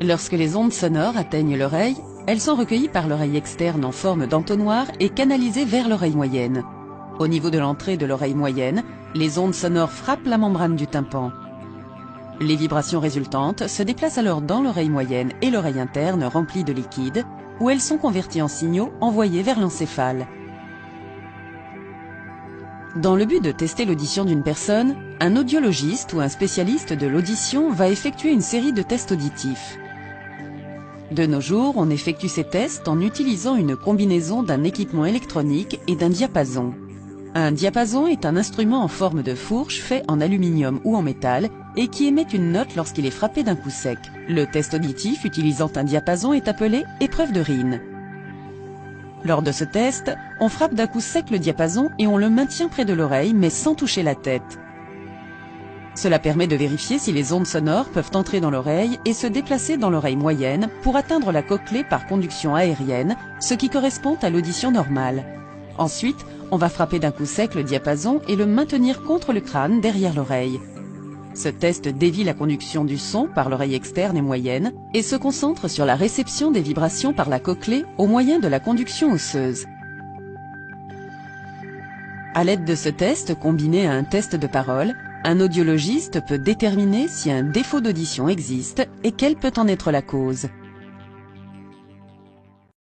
Lorsque les ondes sonores atteignent l'oreille, elles sont recueillies par l'oreille externe en forme d'entonnoir et canalisées vers l'oreille moyenne. Au niveau de l'entrée de l'oreille moyenne, les ondes sonores frappent la membrane du tympan. Les vibrations résultantes se déplacent alors dans l'oreille moyenne et l'oreille interne remplie de liquide, où elles sont converties en signaux envoyés vers l'encéphale. Dans le but de tester l'audition d'une personne, un audiologiste ou un spécialiste de l'audition va effectuer une série de tests auditifs. De nos jours, on effectue ces tests en utilisant une combinaison d'un équipement électronique et d'un diapason. Un diapason est un instrument en forme de fourche fait en aluminium ou en métal et qui émet une note lorsqu'il est frappé d'un coup sec. Le test auditif utilisant un diapason est appelé épreuve de Rhine. Lors de ce test, on frappe d'un coup sec le diapason et on le maintient près de l'oreille mais sans toucher la tête. Cela permet de vérifier si les ondes sonores peuvent entrer dans l'oreille et se déplacer dans l'oreille moyenne pour atteindre la cochlée par conduction aérienne, ce qui correspond à l'audition normale. Ensuite, on va frapper d'un coup sec le diapason et le maintenir contre le crâne derrière l'oreille. Ce test dévie la conduction du son par l'oreille externe et moyenne et se concentre sur la réception des vibrations par la cochlée au moyen de la conduction osseuse. À l'aide de ce test combiné à un test de parole, un audiologiste peut déterminer si un défaut d'audition existe et quelle peut en être la cause.